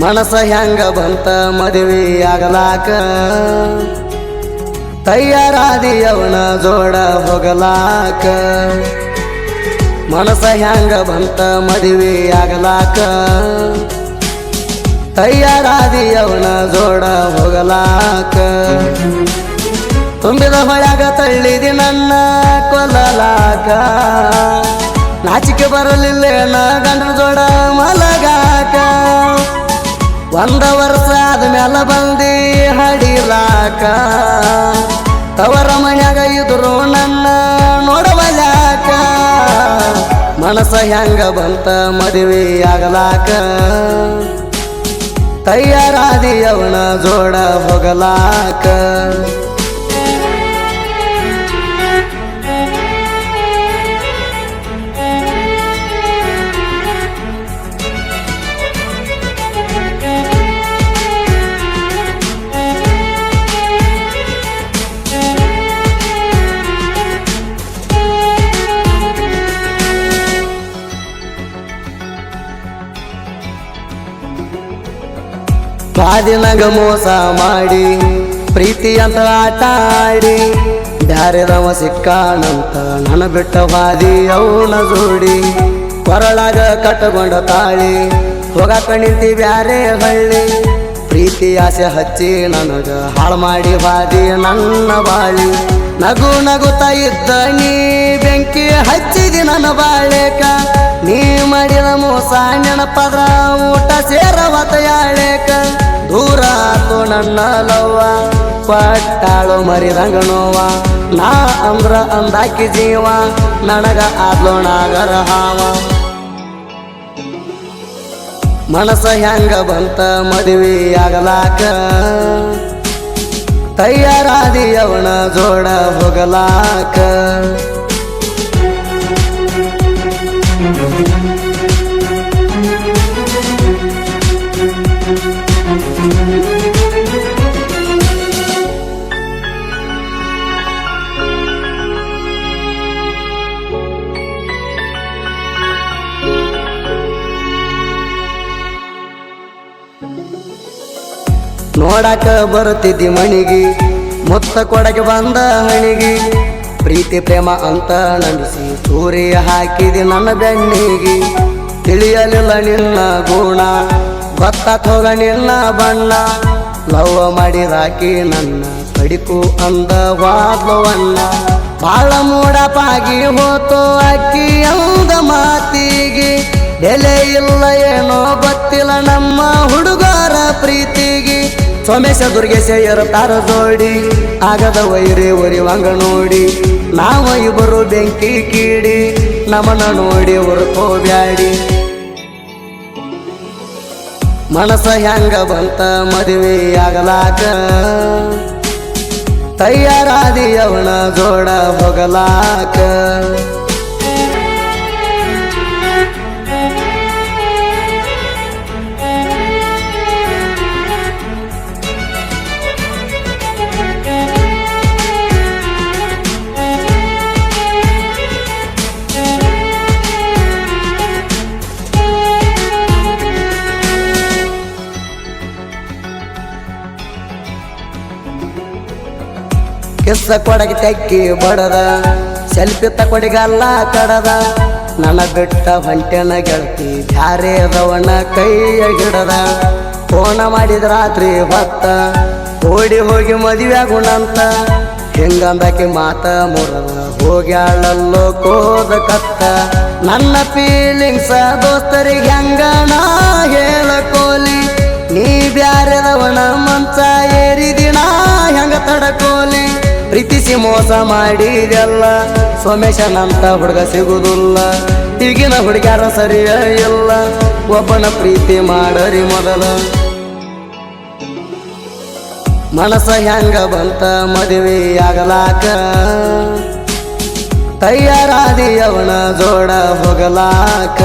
ಮನಸ ಹೆಂಗ ಬಂತ ಮದುವೆ ಆಗಲಾಕ ತಯಾರಾದಿಯವನ ಜೋಡ ಹೋಗಲಾಕ ಮನಸ ಹೆಂಗ ಬಂತ ಮದುವೆ ಆಗಲಾಕ ತಯಾರಾದಿಯವನ ಜೋಡ ಹೋಗಲಾಕ ತುಂಬಿದ ಹೊಳಗ ತಳ್ಳಿದಿ ನನ್ನ ಕೊಲ್ಲಲಾಕ ನಾಚಿಕೆ ಬರಲಿಲ್ಲ ಗಂಡನ ಜೋಡ ಮಲಗಾಕ ಒಂದ ವರ್ಷ ಆದ್ಮೇಲೆ ಬಂದಿ ಹಡಿಲಾಕ ತವರ ಮನ್ಯಾಗ ಇದ್ರು ನನ್ನ ನೋಡವಲ್ಯಾಕ ಮನಸ ಹೆಂಗ ಬಂತ ಮದುವೆ ಆಗಲಾಕ ತಯಾರಾದಿಯವನ ಜೋಡ ಹೋಗಲಾಕ ಕಾದಿನಗ ಮೋಸ ಮಾಡಿ ಪ್ರೀತಿ ಅಂತ ಆಟ ಆಡಿ ಬ್ಯಾರೆದವ ಸಿಕ್ಕಾನಂತ ನನ್ನ ಬಿಟ್ಟ ವಾದಿ ಅವನ ಜೋಡಿ ಕೊರಳಾಗ ಕಟ್ಟಗೊಂಡ ತಾಳಿ ಹೋಗಾಕ ನಿಂತಿ ಬ್ಯಾರೆ ಹಳ್ಳಿ ಪ್ರೀತಿ ಆಸೆ ಹಚ್ಚಿ ನನಗ ಹಾಳು ಮಾಡಿ ವಾದಿ ನನ್ನ ಬಾಳಿ ನಗು ನಗುತ್ತಾ ಇದ್ದ ನೀ ಬೆಂಕಿ ಹಚ್ಚಿದಿ ನನ್ನ ಬಾಳೆಕ ನೀ ಮಾಡಿದ ಮೋಸ ನೆನಪದ್ರ ಊಟ ಸೇರವತ ಯಾಳೆಕ ದೂರ ಆತು ನನ್ನ ಲವ್ವ ಪಟ್ಟಾಳು ಮರಿದಂಗ ನೋವ ನಾ ಅಂದ್ರ ಅಂದಾಕಿ ಜೀವ ನನಗ ಆದ್ಲೋ ನಾಗರ ಹಾವ ಮನಸ ಹೆಂಗ ಬಂತ ಮದುವೆ ಆಗಲಾಕ ತಯಾರಾದಿಯವನ ಜೋಡ ಹೋಗಲಾಕ ನೋಡಾಕ ಬರುತ್ತಿದ್ದಿ ಮಣಿಗಿ ಮುತ್ತ ಕೊಡಕ್ಕೆ ಬಂದ ಹಣಿಗಿ ಪ್ರೀತಿ ಪ್ರೇಮ ಅಂತ ನಂಬಿಸಿ ಸೂರ್ಯ ಹಾಕಿದಿ ನನ್ನ ಬೆನ್ನಿಗಿ ತಿಳಿಯಲಿಲ್ಲ ನಿನ್ನ ಗುಣ ಗೊತ್ತಾತ್ ಹೋಗ ನಿನ್ನ ಬಣ್ಣ ಲವ್ ಮಾಡಿದಾಕಿ ನನ್ನ ಕಡಿಕು ಅಂದ ವಾದ್ಲವನ್ನ ಬಾಳ ಮೂಡಪಾಗಿ ಹೋತೋ ಅಕ್ಕಿ ಅಂದ ಮಾತಿಗೆ ಬೆಲೆ ಇಲ್ಲ ಏನೋ ಗೊತ್ತಿಲ್ಲ ನಮ್ಮ ಹುಡುಗರ ಪ್ರೀತಿಗೆ ಸೋಮೇಶ ದುರ್ಗೇಶ ಇರ್ತಾರ ಜೋಡಿ ಆಗದ ವೈರಿ ಒರಿವಂಗ ನೋಡಿ ನಾವ ಇಬ್ಬರು ಬೆಂಕಿ ಕೀಡಿ ನಮ್ಮನ್ನ ನೋಡಿ ಉರ್ಕೋಬ್ಯಾಡಿ ಮನಸ ಹೆಂಗ ಬಂತ ಮದುವೆ ಆಗಲಾಕ ತಯಾರಾದಿಯವನ ಜೋಡ ಹೋಗಲಾಕ ಕಿಸ್ಸ ಕೊಡಗೆ ತೆಕ್ಕಿ ಬಡದ ಸೆಲ್ಫಿ ತಕೊಡಿಗಲ್ಲ ಕಡದ ನನ್ನ ಬಿಟ್ಟ ಹೊಂಟೆನ ಗೆಳತಿ ಬ್ಯಾರೆದವನ ಕೈಯ ಹಿಡದ ಫೋನ ಮಾಡಿದ ರಾತ್ರಿ ಹೊತ್ತ ಓಡಿ ಹೋಗಿ ಮದುವೆ ಆಗುಣಂತ ಹಿಂಗಂದಕ್ಕೆ ಮಾತ ಮುರದ ಹೋಗ್ಯಾಳಲ್ಲೋ ಕೋದ ಕತ್ತ ನನ್ನ ಫೀಲಿಂಗ್ಸ ದೋಸ್ತರಿಗೆ ಹೆಂಗಣ ಹೇಳಕೋಲಿ ನೀ ಬ್ಯಾರೆದವನ ಮಂಚ ಏರಿದಿನ ಹೆಂಗ ತಡಕೋಲಿ ಪ್ರೀತಿಸಿ ಮೋಸ ಮಾಡಿದೆಲ್ಲ ಸೋಮೇಶನಂತ ಹುಡುಗ ಸಿಗುದಿಲ್ಲ ಈಗಿನ ಹುಡುಗ್ಯಾರ ಸರಿಯ ಇಲ್ಲ ಒಬ್ಬನ ಪ್ರೀತಿ ಮಾಡರಿ ಮೊದಲ ಮನಸ ಹೆಂಗ ಬಂತ ಮದುವೆ ಆಗಲಾಕ ತಯಾರಾದಿಯವನ ಜೋಡ ಹೋಗಲಾಕ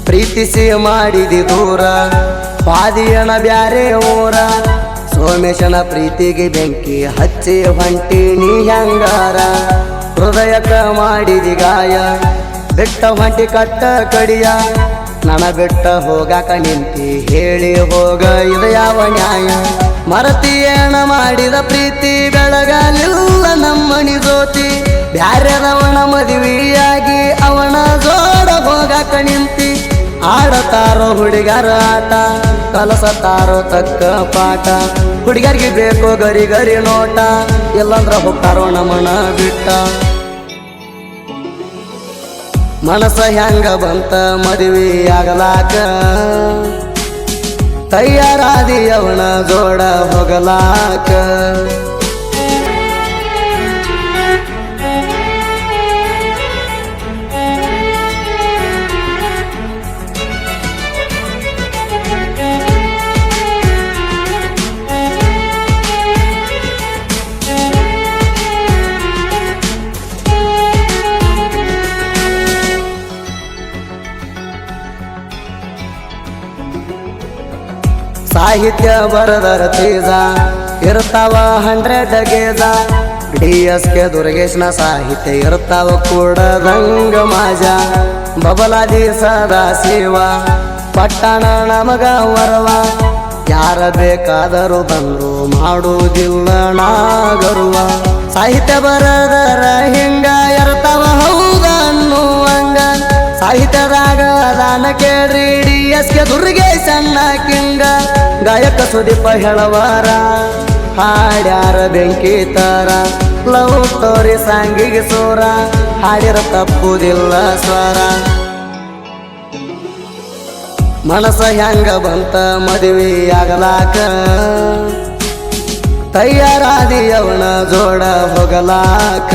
ಪ್ರೀತಿಸಿ ಮಾಡಿದಿ ದೂರ ಪಾದಿಯನ ಬ್ಯಾರೆ ಊರ ಸೋಮೇಶನ ಪ್ರೀತಿಗೆ ಬೆಂಕಿ ಹಚ್ಚಿ ಹೊಂಟಿ ನೀ ಹೆಂಗಾರ ಹೃದಯಕ ಮಾಡಿದಿ ಗಾಯ ಬಿಟ್ಟ ಹೊಂಟಿ ಕಟ್ಟ ಕಡಿಯ ನನ ಬಿಟ್ಟ ಹೋಗಾಕ ನಿಂತಿ ಹೇಳಿ ಹೋಗ ಇದು ಯಾವ ನ್ಯಾಯ ಮರತಿಯೇಣ ಮಾಡಿದ ಪ್ರೀತಿ ಬೆಳಗಲಿಲ್ಲ ನಮ್ಮನಿ ಜ್ಯೋತಿ ಬ್ಯಾರೆದವನ ಮದುವೆಯಾಗಿ ಅವನ ಜೋಡ ಹೋಗಾಕ ನಿಂತಿ ಆಡತಾರೋ ಹುಡುಗರ ಆಟ ಕಲಸತಾರೋ ತಕ್ಕ ಪಾಠ ಹುಡುಗರಿಗೆ ಬೇಕು ಗರಿ ಗರಿ ನೋಟ ಎಲ್ಲಂದ್ರ ಹೋಗ್ತಾರೋ ನಮನ ಬಿಟ್ಟ ಮನಸ ಹೆಂಗ ಬಂತ ಮದುವೆ ಆಗಲಾಕ ತಯಾರಾದಿ ಅವನ ಜೋಡ ಹೋಗಲಾಕ ಸಾಹಿತ್ಯ ಬರದರ ತೇಜ ಇರ್ತಾವ 100 ಗೇಜ DSK ದುರ್ಗೇಶನ ಸಾಹಿತ್ಯ ಇರ್ತಾವ ಕೂಡದಂಗ ಮಾಜ ಬಬಲಾದಿ ಸದಾ ಶಿವ ಪಟ್ಟಣ ನಮಗ ವರವ ಯಾರ ಬೇಕಾದರೂ ಬಂದು ಮಾಡುವುದಿಲ್ಲ ನಾಗರುವ ಸಾಹಿತ್ಯ ಬರದರ ಹಿಂಗ ಇರ್ತಾವ ಹೌದ ಅನ್ನುವಂಗ ಸಾಹಿತ್ಯದಾಗ ದಾನ ಕೇಳ್ರಿ DSK ದುರ್ಗೇಶನ್ನ ಕಿಂಗ ಗಾಯಕ ಸುದೀಪ ಹೇಳವಾರ ಹಾಡ್ಯಾರ ಬೆಂಕಿ ತರ ಲವ್ ಸ್ಟೋರಿ ಸಾಂಗಿಗೆ ಸೋರ ಹಾಡಿರ ತಪ್ಪುದಿಲ್ಲ ಸ್ವರ ಮನಸ ಹೆಂಗ ಬಂತ ಮದುವೆ ಆಗಲಾಕ ತಯಾರಾದಿ ಅವನ ಜೋಡ ಹೋಗಲಾಕ